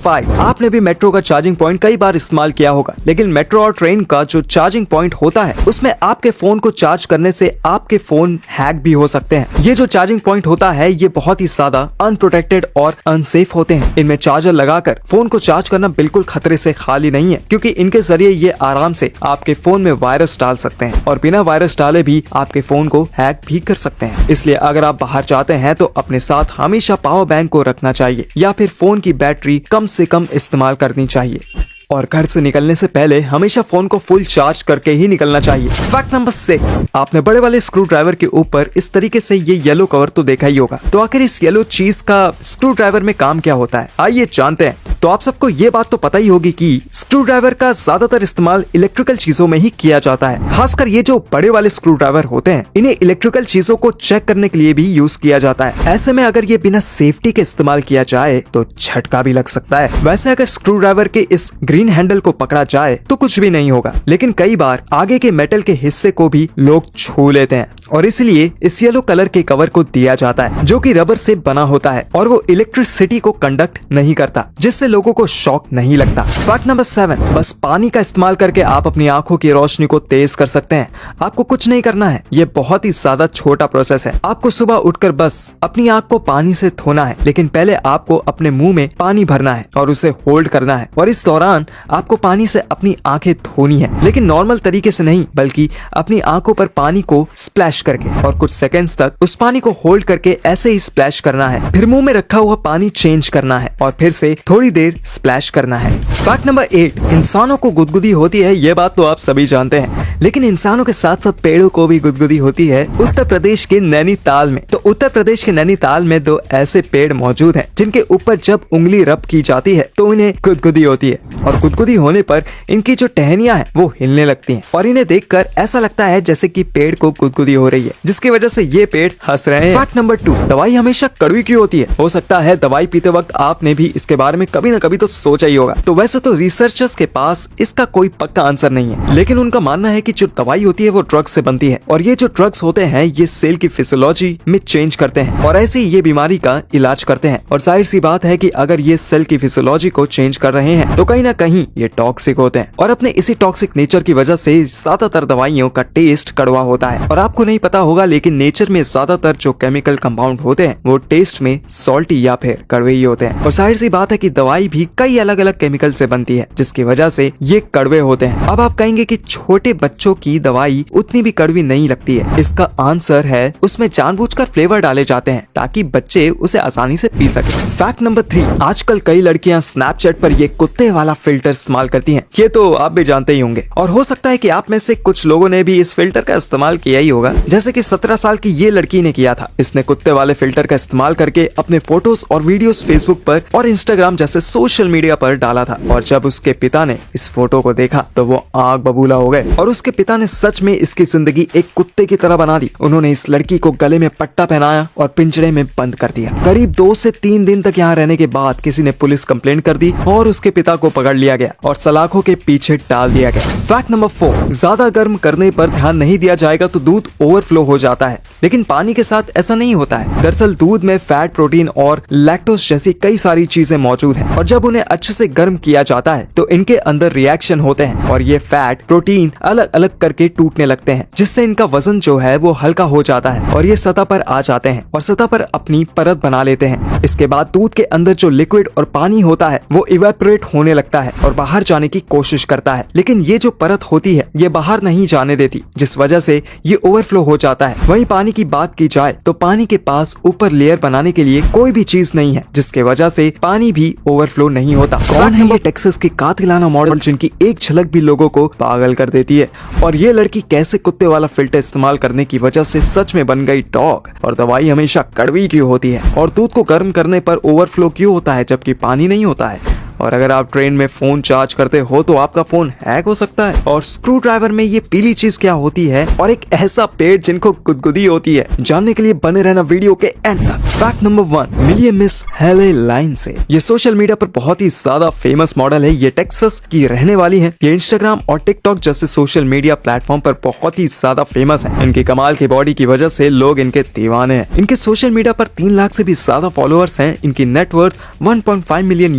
5। आपने भी मेट्रो का चार्जिंग पॉइंट कई बार इस्तेमाल किया होगा, लेकिन मेट्रो और ट्रेन का जो चार्जिंग पॉइंट होता है उसमें आपके फोन को चार्ज करने से आपके फोन हैक भी हो सकते हैं। ये जो चार्जिंग पॉइंट होता है ये बहुत ही ज्यादा अनप्रोटेक्टेड और अनसेफ होते हैं। इनमें चार्जर लगाकर फोन को चार्ज करना बिल्कुल खतरे से खाली नहीं है, क्योंकि इनके जरिए ये आराम से आपके फोन में वायरस डाल सकते हैं और बिना वायरस डाले भी आपके फोन को हैक भी कर सकते हैं। इसलिए अगर आप बाहर जाते हैं तो अपने साथ हमेशा पावर बैंक को रखना चाहिए या फिर फोन की बैटरी कम से कम इस्तेमाल करनी चाहिए। और घर से निकलने से पहले हमेशा फोन को फुल चार्ज करके ही निकलना चाहिए। फैक्ट नंबर 6, आपने बड़े वाले स्क्रू ड्राइवर के ऊपर इस तरीके से ये येलो कवर तो देखा ही होगा। तो आखिर इस येलो चीज का स्क्रू ड्राइवर में काम क्या होता है, आइए जानते हैं। तो आप सबको ये बात तो पता ही होगी कि स्क्रू ड्राइवर का ज्यादातर इस्तेमाल इलेक्ट्रिकल चीजों में ही किया जाता है। खासकर ये जो बड़े वाले स्क्रू ड्राइवर होते हैं इन्हें इलेक्ट्रिकल चीजों को चेक करने के लिए भी यूज किया जाता है। ऐसे में अगर ये बिना सेफ्टी के इस्तेमाल किया जाए तो झटका भी लग सकता है। वैसे अगर स्क्रू ड्राइवर के इस ग्रीन हैंडल को पकड़ा जाए तो कुछ भी नहीं होगा, लेकिन कई बार आगे के मेटल के हिस्से को भी लोग छू लेते हैं और इसलिए इस येलो कलर के कवर को दिया जाता है, जो कि रबर से बना होता है और वो इलेक्ट्रिसिटी को कंडक्ट नहीं करता, जिससे लोगों को शॉक नहीं लगता। फैक्ट नंबर 7, बस पानी का इस्तेमाल करके आप अपनी आंखों की रोशनी को तेज कर सकते हैं। आपको कुछ नहीं करना है, ये बहुत ही ज्यादा छोटा प्रोसेस है। आपको सुबह उठकर बस अपनी आंख को पानी से धोना है, लेकिन पहले आपको अपने मुंह में पानी भरना है और उसे होल्ड करना है और इस दौरान आपको पानी से अपनी आंखें धोनी है, लेकिन नॉर्मल तरीके से नहीं, बल्कि अपनी आंखों पर पानी को स्प्लैश करके और कुछ सेकंड्स तक उस पानी को होल्ड करके ऐसे ही स्प्लैश करना है। फिर मुंह में रखा हुआ पानी चेंज करना है और फिर से थोड़ी देर स्प्लैश करना है। फैक्ट नंबर 8, इंसानों को गुदगुदी होती है, ये बात तो आप सभी जानते हैं, लेकिन इंसानों के साथ साथ पेड़ों को भी गुदगुदी होती है उत्तर प्रदेश के नैनीताल में। तो उत्तर प्रदेश के नैनीताल में 2 ऐसे पेड़ मौजूद हैं जिनके ऊपर जब उंगली रब की जाती है तो इन्हें गुदगुदी होती है और गुदगुदी होने पर इनकी जो टहनियां हैं वो हिलने लगती हैं और इन्हें देखकर ऐसा लगता है जैसे कि पेड़ को गुदगुदी हो रही है, जिसकी वजह से ये पेड़ हंस रहे हैं। फैक्ट नंबर 2, दवाई हमेशा कड़वी क्यों होती है? हो सकता है दवाई पीते वक्त आपने भी इसके बारे में कभी न कभी तो सोचा ही होगा। तो वैसे तो रिसर्चर्स के पास इसका कोई पक्का आंसर नहीं है, लेकिन उनका मानना है कि जो दवाई होती है वो ड्रग्स से बनती है और ये जो ड्रग्स होते हैं ये सेल की फिजियोलॉजी में चेंज करते हैं और ऐसे ही ये बीमारी का इलाज करते हैं। और जाहिर सी बात है कि अगर ये सेल की फिजियोलॉजी को चेंज कर रहे हैं तो कहीं ना कहीं ये टॉक्सिक होते हैं और अपने इसी टॉक्सिक नेचर की वजह से ज्यादातर दवाइयों का टेस्ट कड़वा होता है। और आपको नहीं पता होगा, लेकिन नेचर में ज्यादातर जो केमिकल कंपाउंड होते हैं वो टेस्ट में सॉल्टी या फिर कड़वे ही होते हैं। और जाहिर सी बात है कि दवाई भी कई अलग अलग केमिकल से बनती है, जिसकी वजह से ये कड़वे होते हैं। अब आप कहेंगे कि छोटे बच्चों की दवाई उतनी भी कड़वी नहीं लगती है। इसका आंसर है उसमें जानबूझकर फ्लेवर डाले जाते हैं ताकि बच्चे उसे आसानी से पी सके। फैक्ट नंबर 3, आजकल कई लड़कियां स्नैपचैट पर ये कुत्ते वाला फिल्टर इस्तेमाल करती हैं। ये तो आप भी जानते ही होंगे और हो सकता है कि आप में से कुछ लोगों ने भी इस फिल्टर का इस्तेमाल किया ही होगा, जैसे कि 17 साल की ये लड़की ने किया था। इसने कुत्ते वाले फिल्टर का इस्तेमाल करके अपने फोटोज और वीडियोस फेसबुक पर और इंस्टाग्राम जैसे सोशल मीडिया पर डाला था और जब उसके पिता ने इस फोटो को देखा तो वो आग बबूला हो गए और उसके पिता ने सच में इसकी जिंदगी एक कुत्ते की तरह बना दी। उन्होंने इस लड़की को गले में पट्टा पहनाया और पिंजरे में बंद कर दिया। करीब 2 से 3 दिन तक यहाँ रहने के बाद किसी ने पुलिस कंप्लेंट कर दी और उसके पिता को पकड़ लिया गया और सलाखों के पीछे डाल दिया गया। फैक्ट नंबर 4, ज्यादा गर्म करने पर ध्यान नहीं दिया जाएगा तो दूध ओवरफ्लो हो जाता है, लेकिन पानी के साथ ऐसा नहीं होता है। दरअसल दूध में फैट, प्रोटीन और लैक्टोज जैसी कई सारी चीजें मौजूद हैं और जब उन्हें अच्छे से गर्म किया जाता है तो इनके अंदर रिएक्शन होते हैं और ये फैट, प्रोटीन अलग अलग करके टूटने लगते हैं, जिससे इनका वजन जो है वो हल्का हो जाता है और ये सतह पर आ जाते हैं और सतह पर अपनी परत बना लेते हैं। इसके बाद दूध के अंदर जो लिक्विड और पानी होता है वो इवेपोरेट होने लगता है और बाहर जाने की कोशिश करता है, लेकिन ये जो परत होती है ये बाहर नहीं जाने देती, जिस वजह से ये ओवरफ्लो हो जाता है। वहीं पानी की बात की जाए तो पानी के पास ऊपर लेयर बनाने के लिए कोई भी चीज नहीं है, जिसके वजह से पानी भी ओवरफ्लो नहीं होता। कौन है ये टेक्सास की कातिलाना मॉडल जिनकी एक झलक भी लोगों को पागल कर देती है? और ये लड़की कैसे कुत्ते वाला फिल्टर इस्तेमाल करने की वजह से सच में बन गई डॉग? और दवाई हमेशा कड़वी क्यों होती है? और दूध को गर्म करने पर ओवरफ्लो क्यों होता है जबकि पानी नहीं होता है? और अगर आप ट्रेन में फोन चार्ज करते हो तो आपका फोन हैक हो सकता है। और स्क्रू ड्राइवर में ये पीली चीज क्या होती है और एक ऐसा पेड़ जिनको गुदगुदी होती है, जानने के लिए बने रहना वीडियो के एंड तक। फैक्ट नंबर 1, मिलिए मिस हेले लाइन से। ये सोशल मीडिया पर बहुत ही ज्यादा फेमस मॉडल है। ये टेक्सास की रहने वाली है। ये इंस्टाग्राम और टिकटॉक जैसे सोशल मीडिया प्लेटफॉर्म पर बहुत ही ज्यादा फेमस है। इनकी कमाल की बॉडी की वजह से लोग इनके दीवाने हैं। इनके सोशल मीडिया पर 3 लाख से भी ज्यादा फॉलोअर्स हैं। इनकी नेटवर्थ $1.5 मिलियन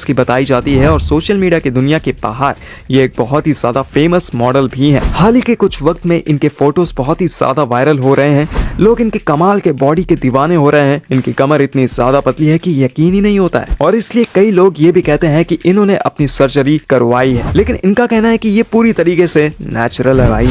फेमस की बताई जाती है और सोशल मीडिया की दुनिया के बाहर ये एक बहुत ही ज्यादा फेमस मॉडल भी है। हाल ही के कुछ वक्त में इनके फोटोज बहुत ही ज्यादा वायरल हो रहे हैं। लोग इनके कमाल के बॉडी के दीवाने हो रहे हैं। इनकी कमर इतनी ज्यादा पतली है कि यकीन ही नहीं होता है और इसलिए कई लोग ये भी कहते हैं कि इन्होंने अपनी सर्जरी करवाई है, लेकिन इनका कहना है कि ये पूरी तरीके से नेचुरल है भाई।